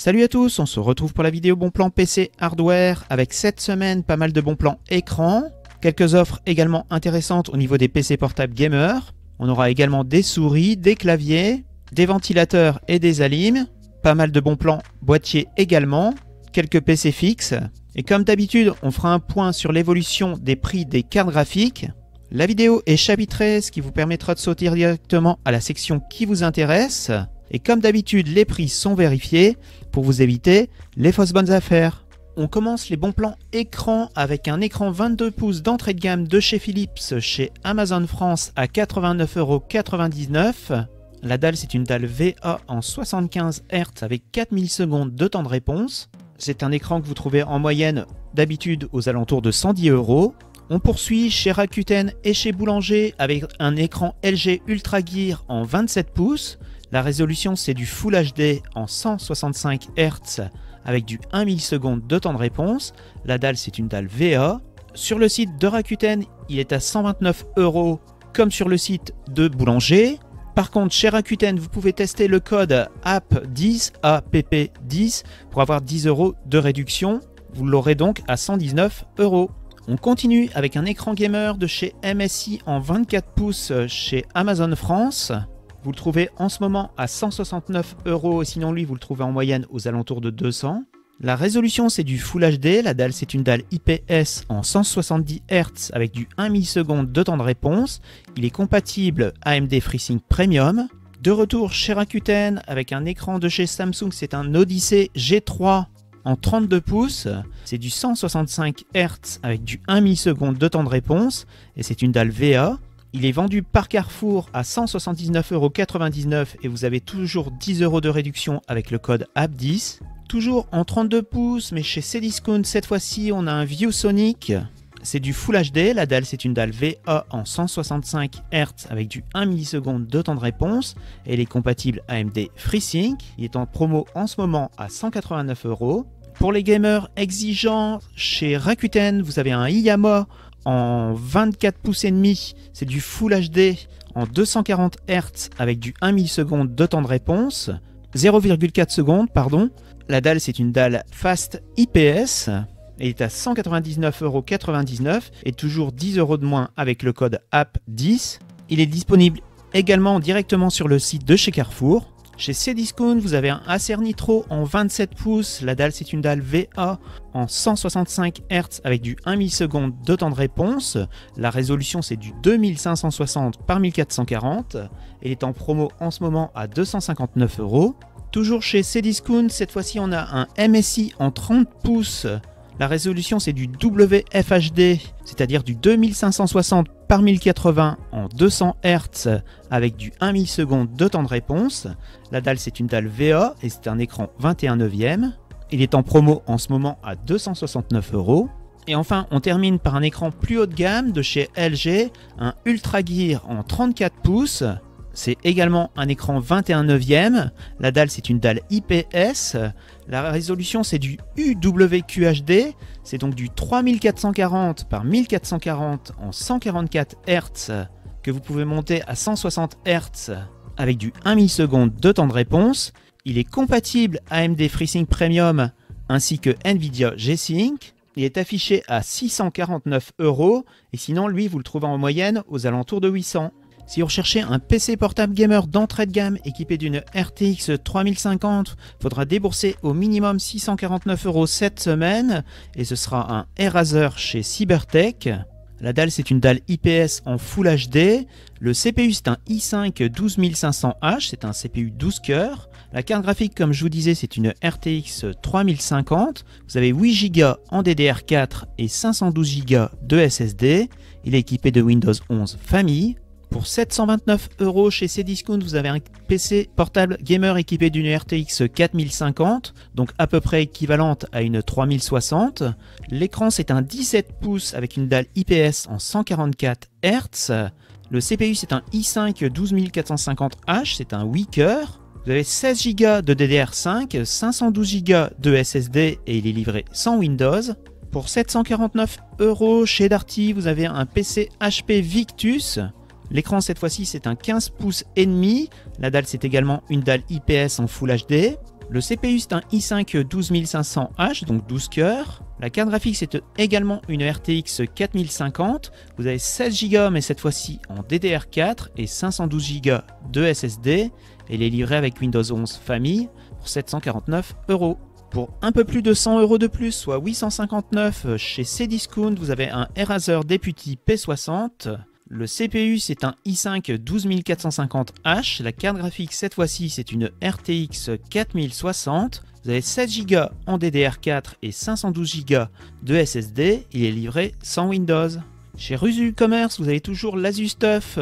Salut à tous, on se retrouve pour la vidéo bon plan PC hardware avec cette semaine pas mal de bons plans écran, quelques offres également intéressantes au niveau des PC portables gamers. On aura également des souris, des claviers, des ventilateurs et des alims, pas mal de bons plans boîtiers également, quelques PC fixes. Et comme d'habitude, on fera un point sur l'évolution des prix des cartes graphiques. La vidéo est chapitrée, ce qui vous permettra de sauter directement à la section qui vous intéresse. Et comme d'habitude, les prix sont vérifiés pour vous éviter les fausses bonnes affaires. On commence les bons plans écran avec un écran 22 pouces d'entrée de gamme de chez Philips chez Amazon France à 89,99 €. La dalle, c'est une dalle VA en 75 Hz avec 4 millisecondes de temps de réponse. C'est un écran que vous trouvez en moyenne d'habitude aux alentours de 110 €. On poursuit chez Rakuten et chez Boulanger avec un écran LG Ultra Gear en 27 pouces. La résolution, c'est du Full HD en 165 Hz avec du 1 milliseconde de temps de réponse. La dalle, c'est une dalle VA. Sur le site de Rakuten, il est à 129 € comme sur le site de Boulanger. Par contre, chez Rakuten, vous pouvez tester le code APP10 pour avoir 10 € de réduction. Vous l'aurez donc à 119 €. On continue avec un écran gamer de chez MSI en 24 pouces chez Amazon France. Vous le trouvez en ce moment à 169 €, sinon lui vous le trouvez en moyenne aux alentours de 200. La résolution, c'est du Full HD, la dalle, c'est une dalle IPS en 170 Hz avec du 1 milliseconde de temps de réponse. Il est compatible AMD FreeSync Premium. De retour chez Rakuten avec un écran de chez Samsung, c'est un Odyssey G3 en 32 pouces. C'est du 165 Hz avec du 1 milliseconde de temps de réponse et c'est une dalle VA. Il est vendu par Carrefour à 179,99 € et vous avez toujours 10 € de réduction avec le code APP10. Toujours en 32 pouces, mais chez Cdiscount, cette fois-ci, on a un ViewSonic. C'est du Full HD, la dalle, c'est une dalle VA en 165 Hz avec du 1 milliseconde de temps de réponse. Elle est compatible AMD FreeSync. Il est en promo en ce moment à 189 €. Pour les gamers exigeants, chez Rakuten, vous avez un Iyama en 24 pouces et demi, c'est du Full HD en 240 Hz avec du 1 milliseconde de temps de réponse, 0,4 secondes pardon. La dalle, c'est une dalle Fast IPS, elle est à 199,99 € et toujours 10 € de moins avec le code APP10. Il est disponible également directement sur le site de chez Carrefour. Chez Cdiscount, vous avez un Acer Nitro en 27 pouces. La dalle, c'est une dalle VA en 165 Hz avec du 1 milliseconde de temps de réponse. La résolution, c'est du 2560 par 1440. Elle est en promo en ce moment à 259 €. Toujours chez Cdiscount, cette fois-ci, on a un MSI en 30 pouces. La résolution, c'est du WFHD, c'est-à-dire du 2560 par 1080 en 200 Hz avec du 1 milliseconde de temps de réponse. La dalle, c'est une dalle VA et c'est un écran 21/9. Il est en promo en ce moment à 269 €. Et enfin, on termine par un écran plus haut de gamme de chez LG, un Ultra Gear en 34 pouces. C'est également un écran 21/9. La dalle, c'est une dalle IPS. La résolution, c'est du UWQHD. C'est donc du 3440 par 1440 en 144 Hz que vous pouvez monter à 160 Hz avec du 1 milliseconde de temps de réponse. Il est compatible AMD FreeSync Premium ainsi que Nvidia G-Sync. Il est affiché à 649 € et sinon, lui, vous le trouvez en moyenne aux alentours de 800 €. Si vous recherchez un PC portable gamer d'entrée de gamme équipé d'une RTX 3050, il faudra débourser au minimum 649 € cette semaine et ce sera un Acer chez Cybertech. La dalle, c'est une dalle IPS en Full HD. Le CPU, c'est un i5 12500H, c'est un CPU 12 cœurs. La carte graphique, comme je vous disais, c'est une RTX 3050. Vous avez 8 Go en DDR4 et 512 Go de SSD. Il est équipé de Windows 11 Famille. Pour 729 € chez Cdiscount, vous avez un PC portable gamer équipé d'une RTX 4050, donc à peu près équivalente à une 3060. L'écran, c'est un 17 pouces avec une dalle IPS en 144 Hz. Le CPU, c'est un i5 12450H, c'est un 8 cœurs. Vous avez 16 Go de DDR5, 512 Go de SSD et il est livré sans Windows. Pour 749 € chez Darty, vous avez un PC HP Victus. L'écran cette fois-ci c'est un 15 pouces et demi. La dalle c'est également une dalle IPS en Full HD. Le CPU c'est un i5 12500H, donc 12 cœurs. La carte graphique c'est également une RTX 4050. Vous avez 16 Go mais cette fois-ci en DDR4 et 512 Go de SSD. Et il est livré avec Windows 11 Famille pour 749 €. Pour un peu plus de 100 € de plus, soit 859 chez Cdiscount, vous avez un Razer Deputy P60. Le CPU c'est un i5 12450H, la carte graphique cette fois-ci c'est une RTX 4060, vous avez 7 Go en DDR4 et 512 Go de SSD, il est livré sans Windows. Chez Rusu Commerce vous avez toujours l'AsusTUF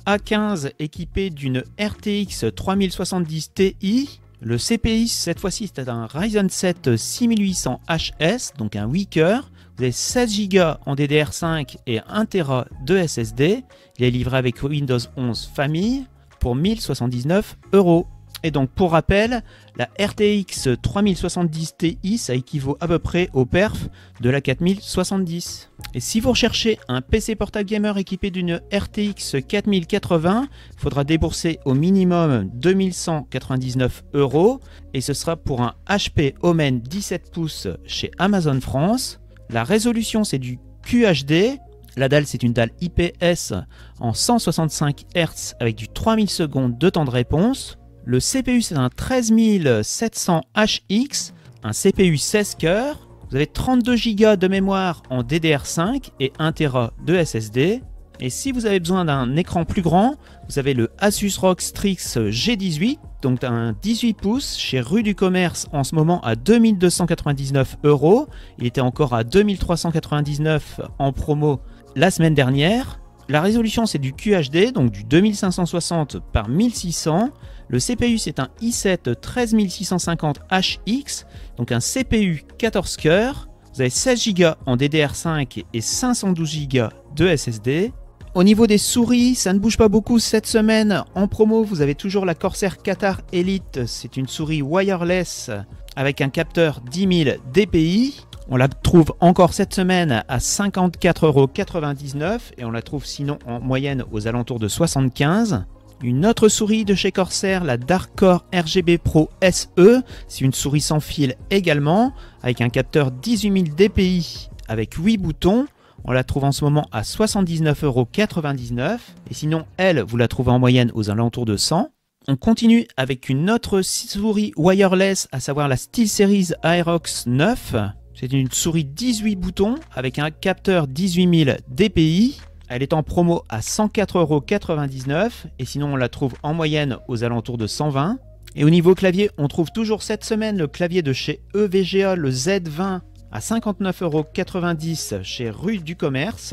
A15 équipé d'une RTX 3070 Ti. Le CPI cette fois-ci c'est un Ryzen 7 6800HS, donc un 8 cœurs. Vous avez 16 Go en DDR5 et 1 Tera de SSD. Il est livré avec Windows 11 Famille pour 1079 €. Et donc pour rappel, la RTX 3070 Ti, ça équivaut à peu près au perf de la 4070. Et si vous recherchez un PC portable gamer équipé d'une RTX 4080, il faudra débourser au minimum 2199 €. Et ce sera pour un HP Omen 17 pouces chez Amazon France. La résolution c'est du QHD, la dalle c'est une dalle IPS en 165 Hz avec du 3000 secondes de temps de réponse. Le CPU c'est un 13700HX, un CPU 16 cœurs. Vous avez 32 Go de mémoire en DDR5 et 1 Tera de SSD. Et si vous avez besoin d'un écran plus grand, vous avez le Asus ROG Strix G18, donc un 18 pouces chez Rue du Commerce en ce moment à 2299 €. Il était encore à 2399 en promo la semaine dernière. La résolution c'est du QHD, donc du 2560 par 1600. Le CPU c'est un i7 13650HX, donc un CPU 14 cœurs. Vous avez 16 Go en DDR5 et 512 Go de SSD. Au niveau des souris, ça ne bouge pas beaucoup cette semaine. En promo, vous avez toujours la Corsair Qatar Elite. C'est une souris wireless avec un capteur 10 000 dpi. On la trouve encore cette semaine à 54,99 € et on la trouve sinon en moyenne aux alentours de 75. Une autre souris de chez Corsair, la Darkcore RGB Pro SE. C'est une souris sans fil également avec un capteur 18 000 dpi avec 8 boutons. On la trouve en ce moment à 79,99 € et sinon elle, vous la trouvez en moyenne aux alentours de 100. On continue avec une autre souris wireless, à savoir la SteelSeries Aerox 9. C'est une souris 18 boutons avec un capteur 18 000 dpi. Elle est en promo à 104,99 € et sinon on la trouve en moyenne aux alentours de 120. Et au niveau clavier, on trouve toujours cette semaine le clavier de chez EVGA, le Z20 à 59,90 € chez Rue du Commerce.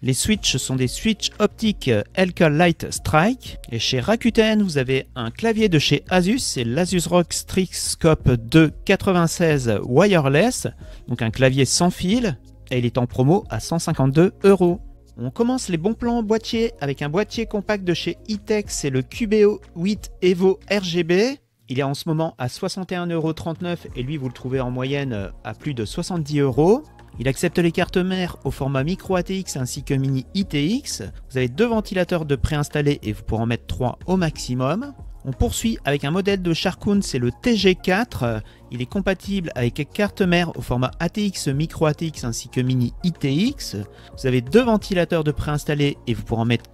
Les switches sont des switches optiques LK Light Strike. Et chez Rakuten, vous avez un clavier de chez Asus, c'est l'Asus ROG Strix Scope 2 96 wireless, donc un clavier sans fil, et il est en promo à 152 €. On commence les bons plans boîtier avec un boîtier compact de chez E-Tech, c'est le QBO 8 Evo RGB. Il est en ce moment à 61,39 € et lui vous le trouvez en moyenne à plus de 70 €. Il accepte les cartes mères au format micro ATX ainsi que mini ITX. Vous avez 2 ventilateurs de préinstallés et vous pourrez en mettre 3 au maximum. On poursuit avec un modèle de Sharkoon, c'est le TG4. Il est compatible avec carte mère au format ATX, micro ATX ainsi que mini ITX. Vous avez 2 ventilateurs de préinstallés et vous pourrez en mettre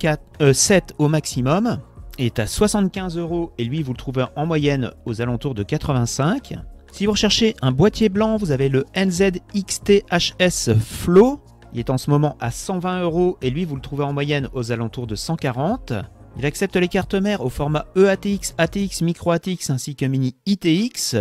7 au maximum. Il est à 75 € et lui vous le trouvez en moyenne aux alentours de 85. Si vous recherchez un boîtier blanc, vous avez le NZXT-HS Flow. Il est en ce moment à 120 € et lui vous le trouvez en moyenne aux alentours de 140. Il accepte les cartes mères au format EATX, ATX, Micro ATX ainsi que Mini ITX.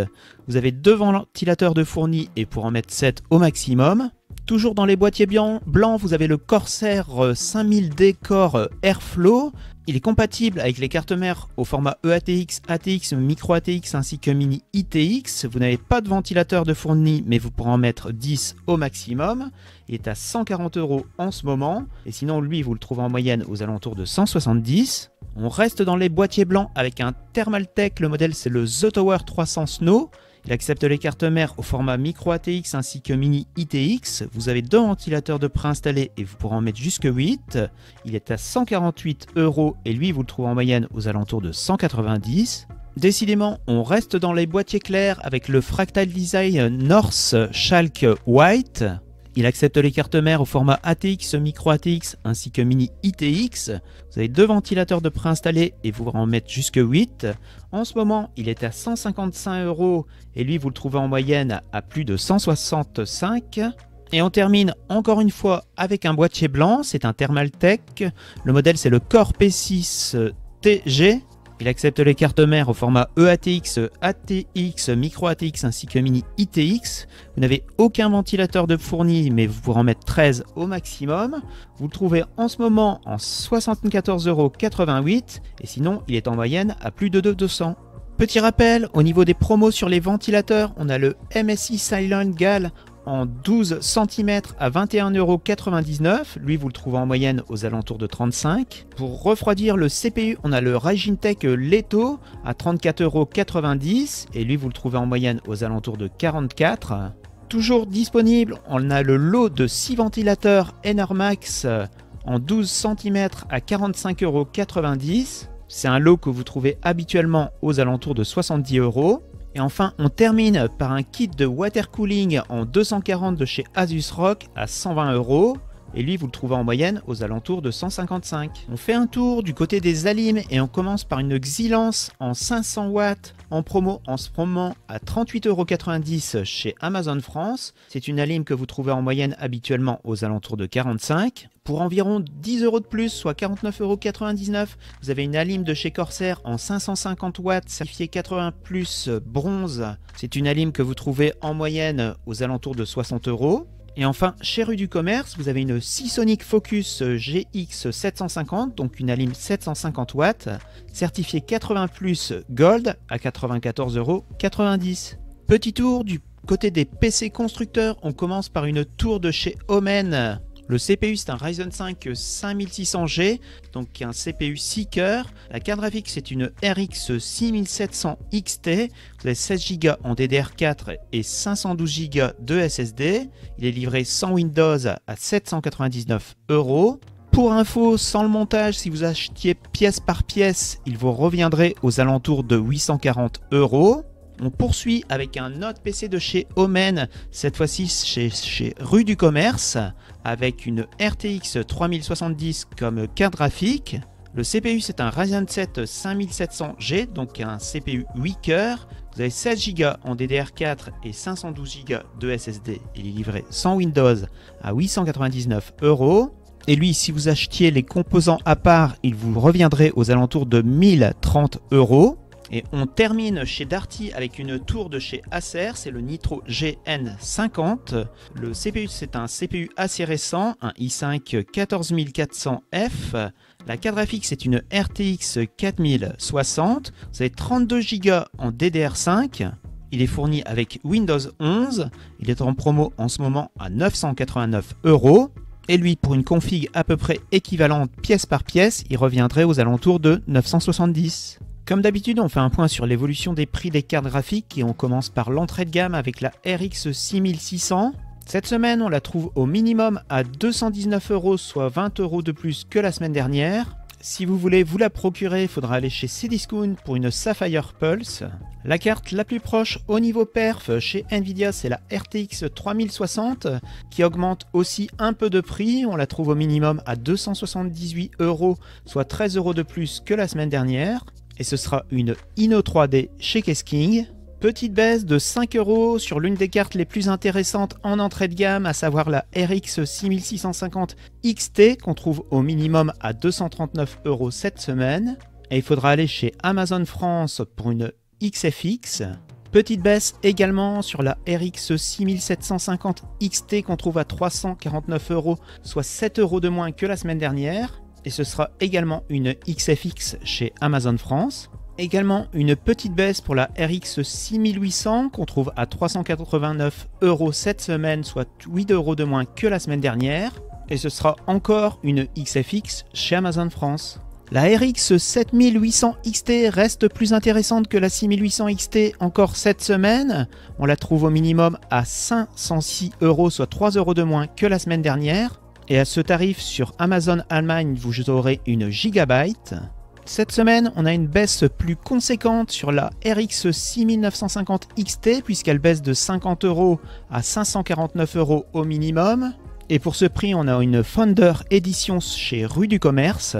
Vous avez 2 ventilateurs de fournis et pour en mettre 7 au maximum. Toujours dans les boîtiers blancs, vous avez le Corsair 5000D Core Airflow. Il est compatible avec les cartes mères au format EATX, ATX, Micro ATX ainsi que Mini ITX. Vous n'avez pas de ventilateur de fourni, mais vous pourrez en mettre 10 au maximum. Il est à 140 € en ce moment. Et sinon, lui, vous le trouvez en moyenne aux alentours de 170. On reste dans les boîtiers blancs avec un Thermaltake. Le modèle, c'est le The Tower 300 Snow. Il accepte les cartes mères au format Micro ATX ainsi que Mini ITX. Vous avez 2 ventilateurs de préinstallés et vous pourrez en mettre jusque 8. Il est à 148 € et lui, vous le trouvez en moyenne aux alentours de 190. Décidément, on reste dans les boîtiers clairs avec le Fractal Design North Chalk White. Il accepte les cartes mères au format ATX, Micro ATX ainsi que Mini ITX. Vous avez 2 ventilateurs de préinstallés et vous en mettre jusque 8. En ce moment, il est à 155 € et lui, vous le trouvez en moyenne à plus de 165. Et on termine encore une fois avec un boîtier blanc, c'est un Thermaltake. Le modèle, c'est le Core P6 TG. Il accepte les cartes mères au format EATX, ATX, Micro ATX ainsi que Mini ITX. Vous n'avez aucun ventilateur de fourni, mais vous pourrez en mettre 13 au maximum. Vous le trouvez en ce moment en 74,88 € et sinon il est en moyenne à plus de 200. Petit rappel, au niveau des promos sur les ventilateurs, on a le MSI Silent Gal en 12 cm à 21,99 €. Lui, vous le trouvez en moyenne aux alentours de 35. Pour refroidir le CPU, on a le Ryzen Tech Leto à 34,90 € et lui, vous le trouvez en moyenne aux alentours de 44. Toujours disponible, on a le lot de 6 ventilateurs Enermax en 12 cm à 45,90 €. C'est un lot que vous trouvez habituellement aux alentours de 70 €. Et enfin, on termine par un kit de water cooling en 240 de chez Asus ROG à 120 €. Et lui, vous le trouvez en moyenne aux alentours de 155. On fait un tour du côté des Alim et on commence par une Xilinx en 500 watts en promo en ce moment à 38,90 € chez Amazon France. C'est une Alim que vous trouvez en moyenne habituellement aux alentours de 45. Pour environ 10 € de plus, soit 49,99 €, vous avez une Alim de chez Corsair en 550 watts certifiée 80+ bronze. C'est une Alim que vous trouvez en moyenne aux alentours de 60 €. Et enfin, chez Rue du Commerce, vous avez une Seasonic Focus GX 750, donc une Alim 750 watts, certifiée 80+ Gold à 94,90 €. Petit tour du côté des PC constructeurs, on commence par une tour de chez Omen. Le CPU, c'est un Ryzen 5 5600G, donc un CPU 6 cœurs. La carte graphique, c'est une RX 6700 XT. Vous avez 16 Go en DDR4 et 512 Go de SSD. Il est livré sans Windows à 799 €. Pour info, sans le montage, si vous achetiez pièce par pièce, il vous reviendrait aux alentours de 840 €. On poursuit avec un autre PC de chez Omen, cette fois-ci chez Rue du Commerce, avec une RTX 3070 comme carte graphique. Le CPU, c'est un Ryzen 7 5700G, donc un CPU 8 cœurs. Vous avez 16 Go en DDR4 et 512 Go de SSD. Il est livré sans Windows à 899 €. Et lui, si vous achetiez les composants à part, il vous reviendrait aux alentours de 1030 €. Et on termine chez Darty avec une tour de chez Acer, c'est le Nitro GN50. Le CPU, c'est un CPU assez récent, un i5 14400F. La carte graphique, c'est une RTX 4060. Vous avez 32 Go en DDR5. Il est fourni avec Windows 11. Il est en promo en ce moment à 989 €. Et lui, pour une config à peu près équivalente pièce par pièce, il reviendrait aux alentours de 970 €. Comme d'habitude, on fait un point sur l'évolution des prix des cartes graphiques et on commence par l'entrée de gamme avec la RX 6600. Cette semaine, on la trouve au minimum à 219 €, soit 20 € de plus que la semaine dernière. Si vous voulez vous la procurer, il faudra aller chez Cdiscount pour une Sapphire Pulse. La carte la plus proche au niveau perf chez Nvidia, c'est la RTX 3060 qui augmente aussi un peu de prix. On la trouve au minimum à 278 €, soit 13 € de plus que la semaine dernière. Et ce sera une Inno 3D chez Kesking. Petite baisse de 5 € sur l'une des cartes les plus intéressantes en entrée de gamme, à savoir la RX 6650 XT qu'on trouve au minimum à 239 € cette semaine. Et il faudra aller chez Amazon France pour une XFX. Petite baisse également sur la RX 6750 XT qu'on trouve à 349 €, soit 7 € de moins que la semaine dernière. Et ce sera également une XFX chez Amazon France. Également une petite baisse pour la RX 6800 qu'on trouve à 389 € cette semaine, soit 8 € de moins que la semaine dernière. Et ce sera encore une XFX chez Amazon France. La RX 7800 XT reste plus intéressante que la 6800 XT encore cette semaine. On la trouve au minimum à 506 €, soit 3 € de moins que la semaine dernière. Et à ce tarif sur Amazon Allemagne, vous aurez une Gigabyte. Cette semaine, on a une baisse plus conséquente sur la RX 6950 XT puisqu'elle baisse de 50 € à 549 € au minimum. Et pour ce prix, on a une Founder Edition chez Rue du Commerce.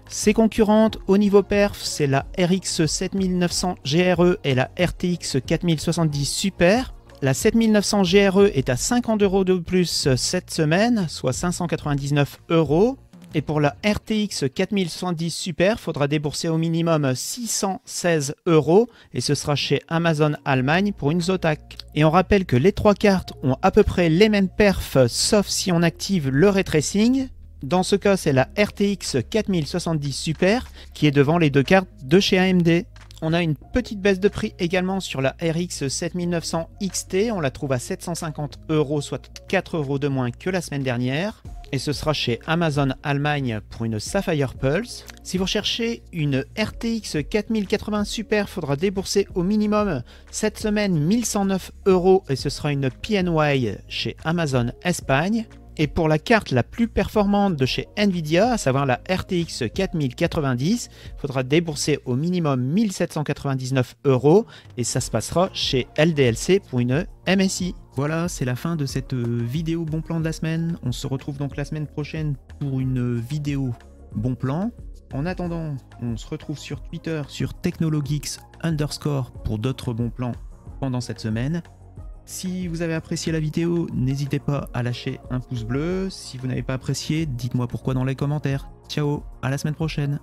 Ses concurrentes au niveau perf, c'est la RX 7900 GRE et la RTX 4070 Super. La 7900 GRE est à 50 € de plus cette semaine, soit 599 €. Et pour la RTX 4070 Super, il faudra débourser au minimum 616 € et ce sera chez Amazon Allemagne pour une Zotac. Et on rappelle que les trois cartes ont à peu près les mêmes perfs sauf si on active le ray tracing. Dans ce cas, c'est la RTX 4070 Super qui est devant les deux cartes de chez AMD. On a une petite baisse de prix également sur la RX 7900 XT, on la trouve à 750 €, soit 4 € de moins que la semaine dernière. Et ce sera chez Amazon Allemagne pour une Sapphire Pulse. Si vous recherchez une RTX 4080 Super, il faudra débourser au minimum cette semaine 1109 € et ce sera une PNY chez Amazon Espagne. Et pour la carte la plus performante de chez Nvidia, à savoir la RTX 4090, il faudra débourser au minimum 1799 € et ça se passera chez LDLC pour une MSI. Voilà, c'est la fin de cette vidéo bon plan de la semaine. On se retrouve donc la semaine prochaine pour une vidéo bon plan. En attendant, on se retrouve sur Twitter sur technologeeks_ pour d'autres bons plans pendant cette semaine. Si vous avez apprécié la vidéo, n'hésitez pas à lâcher un pouce bleu. Si vous n'avez pas apprécié, dites-moi pourquoi dans les commentaires. Ciao, à la semaine prochaine.